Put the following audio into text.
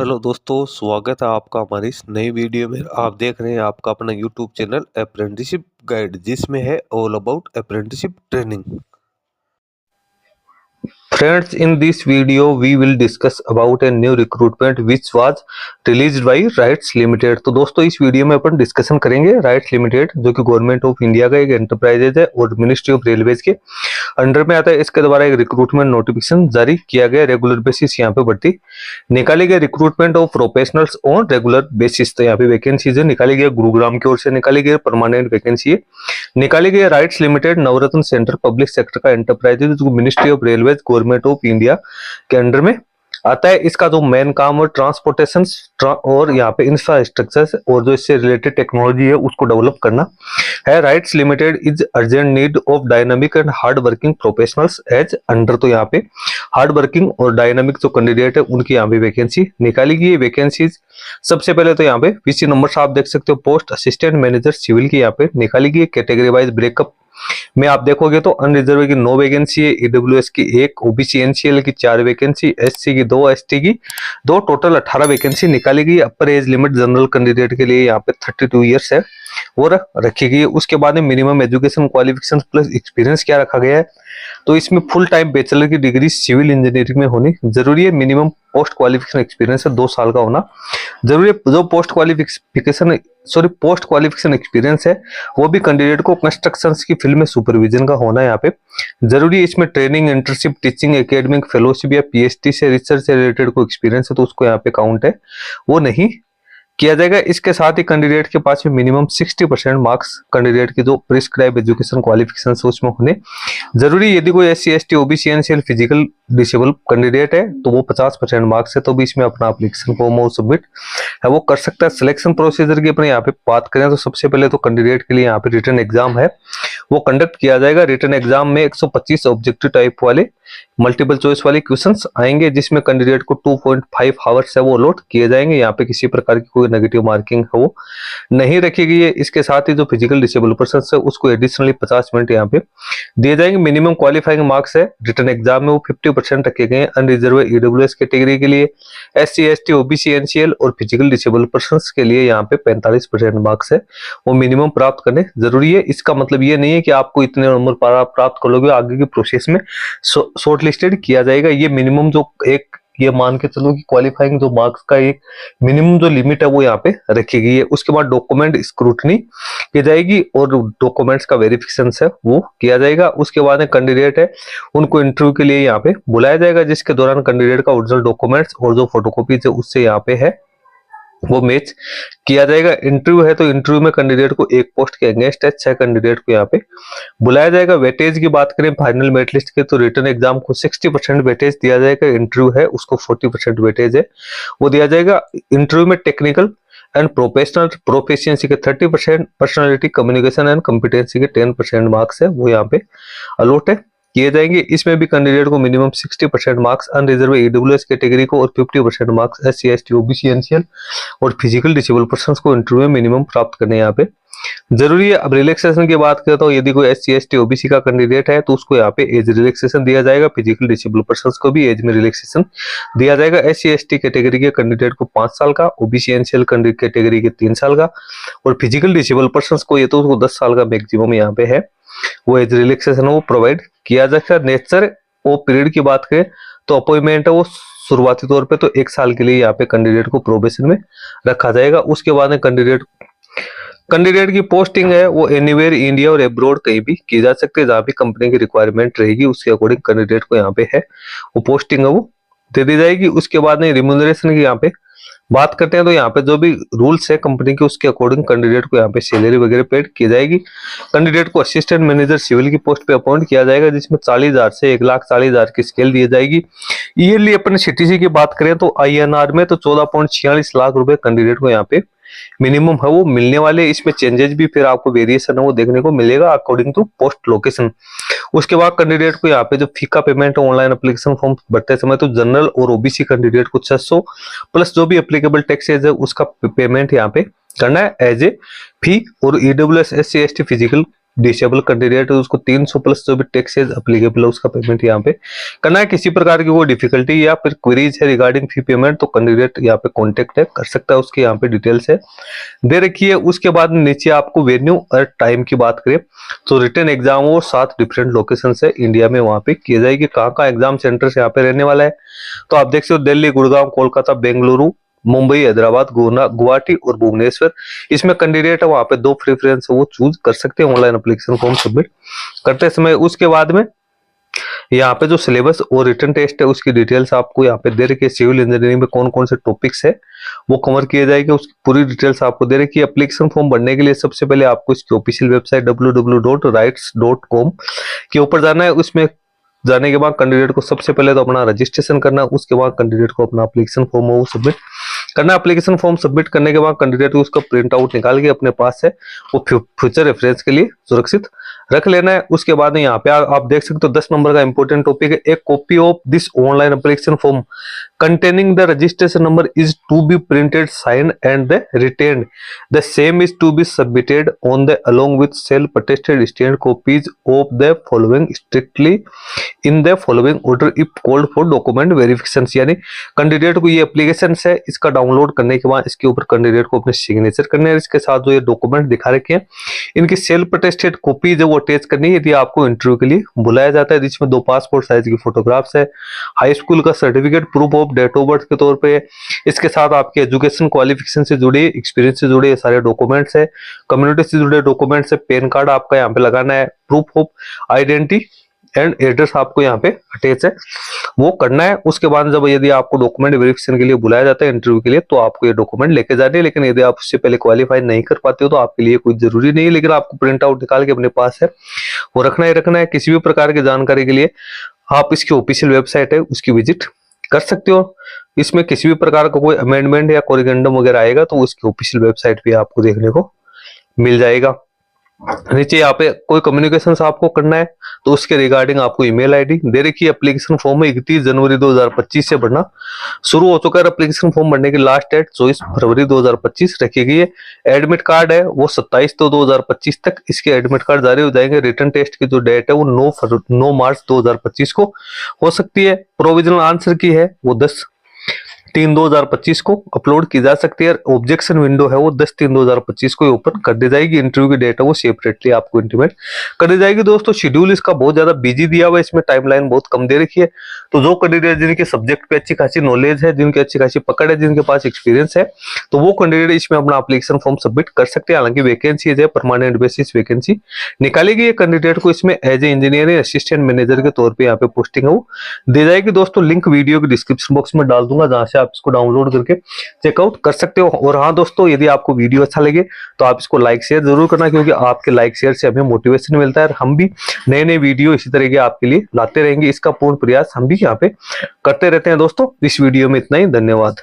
Hello दोस्तों, स्वागत है आपका हमारी इस नई वीडियो में। आप देख रहे हैं आपका अपना यूट्यूब चैनल अप्रेंटिसशिप गाइड, जिसमें है all about apprenticeship training. Friends, in this video we will discuss about a new recruitment which was released by rights limited. तो दोस्तों इस वीडियो में अपन डिस्कशन करेंगे राइट्स लिमिटेड, जो कि गवर्नमेंट ऑफ इंडिया का एक एंटरप्राइजेज है और मिनिस्ट्री ऑफ रेलवेज के अंडर में आता है। इसके द्वारा एक रिक्रूटमेंट नोटिफिकेशन जारी किया गया। रेगुलर बेसिस यहाँ पे भर्ती निकाली गई, recruitment of professionals on regular basis. तो यहाँ पे वैकेंसीज निकाली गई, गुरुग्राम की ओर से निकाली गई, परमानेंट वैकेंसी है निकाली गई। राइट्स लिमिटेड नवरत्न सेंटर पब्लिक सेक्टर का एंटरप्राइजेज जो ministry of railways government of India के अंडर में आता है। इसका जो मेन काम और ट्रांसपोर्टेशन और यहाँ पे इंफ्रास्ट्रक्चर और जो इससे रिलेटेड टेक्नोलॉजी है उसको डेवलप करना है। Rights limited is urgent need of dynamic and hard working professionals as under. तो यहाँ पे हार्ड वर्किंग और डायनामिक जो कैंडिडेट है उनकी यहाँ पे वैकेंसी निकाली गई है। वैकेंसीज सबसे पहले तो यहाँ पे पीसी नंबर आप देख सकते हो, पोस्ट असिस्टेंट मैनेजर सिविल की यहाँ पे निकाली गई है। कैटेगरी वाइज ब्रेकअप में आप देखोगे तो अनरिजर्व की 9 वैकेंसी है, ईडब्ल्यूएस की 1, ओबीसी एनसीएल की 4 वैकेंसी, एससी की 2, एसटी की 2, टोटल 18 वैकेंसी निकाली गई। अपर एज लिमिट जनरल कैंडिडेट के लिए यहाँ पे 32 ईयर्स है और रखी गई है। उसके बाद में minimum education qualification plus experience क्या रखा गया है, तो इसमें फुल टाइम बैचलर की डिग्री सिविल इंजीनियरिंग में होनी जरूरी है। मिनिमम पोस्ट क्वालिफिकेशन एक्सपीरियंस है 2 साल का होना जरूरी है। जो पोस्ट क्वालिफिकेशन एक्सपीरियंस है वो भी कैंडिडेट को कंस्ट्रक्शन की फील्ड में सुपरविजन का होना यहाँ पे जरूरी है। इसमें training, internship, teaching, academic, fellowship या पीएचडी से रिसर्च से रिलेटेड कोई एक्सपीरियंस है तो उसको यहाँ पे काउंट है, वो नहीं किया जाएगा। इसके साथ ही कैंडिडेट के पास में मिनिमम 60% मार्क्स कैंडिडेट की जो प्रिस्क्राइब एजुकेशन क्वालिफिकेशन है उसमें होने जरूरी। यदि कोई SC, ST, OBC, NCL, physical disable candidate है तो वो 50% मार्क्स है, तो भी इसमें अपना एप्लीकेशन फॉर्म और सबमिट है वो कर सकता है। सिलेक्शन प्रोसीजर की अपने यहाँ पे बात करें तो सबसे पहले तो कैंडिडेट के लिए यहाँ पे रिटन एग्जाम है वो कंडक्ट किया जाएगा। रिटन एग्जाम में 125 ऑब्जेक्टिव टाइप वाले मल्टीपल चॉइस वाले क्वेश्चंस आएंगे, जिसमें कैंडिडेट को 2.5 आवर्स है वो अलॉट किए जाएंगे। यहाँ पे किसी प्रकार की कोई नेगेटिव मार्किंग है वो नहीं रखी गई है। इसके साथ ही जो फिजिकल डिसेबल पर्सन है उसको एडिशनली 50 मिनट यहाँ पे दिए जाएंगे। मिनिमम क्वालिफाइंग मार्क्स है रिटन एग्जाम में वो 50% रखे गए हैं। अनरिजर्व ईडब्ल्यूएस कैटेगरी के लिए, एससी, एसटी, ओबीसी, एनसीएल और फिजिकल डिसेबल पर्सन के लिए यहाँ पे 45% मार्क्स है वो मिनिमम प्राप्त करने जरूरी है। इसका मतलब ये नहीं है कि आपको इतने नंबर प्राप्त कर लोगे, आगे की प्रोसेस में शॉर्ट लिस्टेड किया जाएगा। ये मिनिमम जो एक ये मान के चलो कि क्वालिफाइंग जो मार्क्स का एक मिनिमम जो लिमिट है वो यहाँ पे रखी गई है। उसके बाद डॉक्यूमेंट स्क्रूटनी की जाएगी और डॉक्यूमेंट्स का वेरिफिकेशन है वो किया जाएगा। उसके बाद कैंडिडेट है उनको इंटरव्यू के लिए यहाँ पे बुलाया जाएगा, जिसके दौरान कैंडिडेट का ओरिजिनल डॉक्यूमेंट्स और जो फोटोकॉपी है उससे यहाँ पे है वो मैच किया जाएगा। इंटरव्यू है तो इंटरव्यू में कैंडिडेट को एक पोस्ट के अगेंस्ट है 6 कैंडिडेट को यहाँ पे बुलाया जाएगा। वेटेज की बात करें फाइनल मेरिट लिस्ट के तो रिटन एग्जाम को 60% वेटेज दिया जाएगा। इंटरव्यू है उसको 40% वेटेज है वो दिया जाएगा। इंटरव्यू में टेक्निकल एंड प्रोफेशनल प्रोफिशिएंसी के 30%, पर्सनालिटी, कम्युनिकेशन एंड कॉम्पिटेंसी के 10% मार्क्स है वो यहाँ पे अलॉट है किए जाएंगे। इसमें भी कैंडिडेट को minimum 60% marks unreserve EWS category को और 50% marks SC, ST, OBC, NCL और फिजिकल डिसेबल पर्संस को इंटरव्यू में मिनिमम प्राप्त करने यहाँ पे जरूरी है। अब रिलैक्सेशन की बात करें तो यदि कोई एससी, एसटी, ओबीसी का कैंडिडेट है तो उसको यहाँ पे एज रिलैक्सेशन दिया जाएगा। फिजिकल डिसेबल पर्संस को भी एज में रिलैक्सेशन दिया जाएगा। एससी, एसटी कैटेगरी के कैंडिडेट को 5 साल का, ओबीसी, एनसीएल कैटेगरी के 3 साल का और फिजिकल डिसेबल पर्संस को ये तो उसको 10 साल का मैक्सिमम यहाँ पे है वो एज रिलैक्सेशन वो प्रोवाइड किया जाएगा। नेचर और पीरियड की बात करें तो अपॉइंटमेंट है वो शुरुआती तौर पे तो 1 साल के लिए यहाँ पे कैंडिडेट को प्रोबेशन में रखा जाएगा। उसके बाद में कैंडिडेट की पोस्टिंग है वो एनीवेयर इंडिया और एब्रॉड कहीं भी की जा सकती है, जहां भी कंपनी की रिक्वायरमेंट रहेगी उसके अकॉर्डिंग कैंडिडेट को यहाँ पे है वो पोस्टिंग है वो दे दी जाएगी। उसके बाद में रिम्यूनरेशन की यहाँ पे बात करते हैं तो यहाँ पे जो भी रूल्स है कंपनी के उसके अकॉर्डिंग कैंडिडेट को यहाँ पे सैलरी वगैरह पेड की जाएगी। कैंडिडेट को असिस्टेंट मैनेजर सिविल की पोस्ट पे अपॉइंट किया जाएगा, जिसमें 40,000 से 1,40,000 की स्केल दी जाएगी। ईयरली अपन सीटीसी की बात करें तो आईएनआर में तो 14.46 लाख रुपए कैंडिडेट को यहाँ पे मिनिमम है वो मिलने वाले। इसमें चेंजेस भी फिर आपको वेरिएशन है वो देखने को मिलेगा अकॉर्डिंग टू पोस्ट लोकेशन। उसके बाद कैंडिडेट को यहाँ पे जो फी का पेमेंट है ऑनलाइन एप्लीकेशन फॉर्म भरते समय तो जनरल और ओबीसी कैंडिडेट को 600 प्लस जो भी एप्लीकेबल टैक्सेज है उसका पेमेंट यहाँ पे करना है एज ए फी। और EWS, SC, ST, physical disable candidate है उसको 300 प्लस जो भी टैक्सेज अप्लीकेबल है उसका पेमेंट यहाँ पे करना है। किसी प्रकार की कोई डिफिकल्टी या फिर क्वेरीज है रिगार्डिंग फी पेमेंट तो कैंडिडेट यहाँ पे कॉन्टेक्ट है कर सकता है, उसकी यहाँ पे डिटेल्स है दे रखी है। उसके बाद नीचे आपको वेन्यू और टाइम की बात करें तो रिटन एग्जाम वो 7 डिफरेंट लोकेशन है इंडिया में वहां पे किए जाएगी। कहाँ एग्जाम सेंटर यहाँ पे रहने वाला है तो आप देख सकते हो दिल्ली, गुड़गांव, कोलकाता, बेंगलुरु, मुंबई, हैदराबाद, गुवाहाटी और भुवनेश्वर। इसमें कैंडिडेट है वहां पे 2 प्रेफरेंस वो चूज कर सकते हैं ऑनलाइन एप्लीकेशन फॉर्म सबमिट करते समय। उसके बाद में यहाँ पे जो सिलेबस और रिटन टेस्ट है उसकी डिटेल्स आपको यहाँ पे दे रखी है। सिविल इंजीनियरिंग में कौन कौन से टॉपिक्स है वो कवर किए जाएंगे उसकी पूरी डिटेल्स आपको दे रखी है। एप्लीकेशन फॉर्म भरने के लिए सबसे पहले आपको इसकी ऑफिशियल वेबसाइट www.rights.com के ऊपर जाना है। उसमें जाने के बाद कैंडिडेट को सबसे पहले तो अपना रजिस्ट्रेशन करना है, उसके बाद कैंडिडेट को अपना एप्लीकेशन फॉर्म वो सबमिट करना। एप्लीकेशन फॉर्म सबमिट करने के बाद कैंडिडेट को उसका प्रिंट आउट निकाल के अपने पास है वो फ्यूचर रेफरेंस के लिए सुरक्षित रख लेना है। उसके बाद यहाँ पे आप देख सकते हो 10 नंबर का इंपॉर्टेंट टॉपिक है, एक copy of this online application form containing the registration number is to be printed, signed and retained. The same is to be submitted on the along with self-attested stamped copies of the following strictly in the following order if called for document verification। यानी candidate को ये application है इसका download करने के बाद इसके ऊपर कैंडिडेट को अपने सिग्नेचर करने हैं। इसके साथ जो ये डॉक्यूमेंट दिखा रखे हैं इनकी सेल्फ अटेस्टेड कॉपी जो वो अटैच करनी है यदि आपको इंटरव्यू के लिए बुलाया जाता है, जिसमें 2 पासपोर्ट साइज की फोटोग्राफ्स है, हाई स्कूल का certificate, proof of date of birth के तौर पे, इसके साथ आपके एजुकेशन क्वालिफिकेशन से जुड़े, एक्सपीरियंस से जुड़े सारे डॉक्यूमेंट्स है, कम्युनिटी से जुड़े डॉक्यूमेंट्स है, पैन कार्ड आपका यहाँ पे लगाना है, proof of identity and address आपको यहाँ पे अटैच है वो करना है। उसके बाद जब यदि आपको डॉक्यूमेंट वेरिफिकेशन के लिए बुलाया जाता है इंटरव्यू के लिए तो आपको ये डॉक्यूमेंट लेके जाने हैं। लेकिन यदि आप उससे पहले क्वालिफाई नहीं कर पाते हो तो आपके लिए कोई जरूरी नहीं है, लेकिन आपको प्रिंट आउट निकाल के अपने पास है वो रखना ही रखना है। किसी भी प्रकार की जानकारी के लिए आप इसकी ऑफिशियल वेबसाइट है उसकी विजिट कर सकते हो। इसमें किसी भी प्रकार का कोई अमेंडमेंट या कोरिगेंडम वगैरह आएगा तो उसकी ऑफिशियल वेबसाइट पे आपको देखने को मिल जाएगा। नीचे यहाँ पे कोई कम्युनिकेशन आपको करना है तो उसके रिगार्डिंग आपको ईमेल आईडी दे रखी है। एप्लीकेशन फॉर्म में 31 जनवरी 2025 से भरना शुरू हो चुका है। एप्लीकेशन फॉर्म भरने की लास्ट डेट 24 फरवरी 2025 रखी गई है। एडमिट कार्ड है वो 27 तो 2025 तक इसके एडमिट कार्ड जारी हो जाएंगे। रिटर्न टेस्ट की जो डेट है वो 9 मार्च 2025 को हो सकती है। प्रोविजनल आंसर की है वो 10/3/2025 को अपलोड की जा सकती है। ऑब्जेक्शन विंडो है वो 10/3/2025 को ओपन कर दी जाएगी। इंटरव्यू की डेट है वो सेपरेटली आपको इंटीमेट कर दी जाएगी। दोस्तों शेड्यूल इसका बहुत ज्यादा बिजी दिया हुआ है, इसमें टाइमलाइन बहुत कम दे रखी है। तो जो कैंडिडेट जिनके सब्जेक्ट पे अच्छी खासी नॉलेज है, जिनकी अच्छी खासी पकड़ है, जिनके पास एक्सपीरियंस है तो वो कैंडिडेट इसमें अपना एप्लीकेशन फॉर्म सबमिट कर सकते हैं। हालांकि वैकेंसी है परमानेंट बेसिस वैकेंसी निकाली गई है। कैंडिडेट को इसमें as a engineering assistant manager के तौर पर यहाँ पे पोस्टिंग है वो दी जाएगी। दोस्तों लिंक वीडियो के डिस्क्रिप्शन बॉक्स में डाल दूंगा जहां से आप इसको डाउनलोड करके चेकआउट कर सकते हो। और हाँ दोस्तों यदि आपको वीडियो अच्छा लगे तो आप इसको लाइक शेयर जरूर करना, क्योंकि आपके लाइक शेयर से हमें मोटिवेशन मिलता है और हम भी नए नए वीडियो इसी तरह के आपके लिए लाते रहेंगे। इसका पूर्ण प्रयास हम भी यहाँ पे करते रहते हैं। दोस्तों इस वीडियो में इतना ही, धन्यवाद।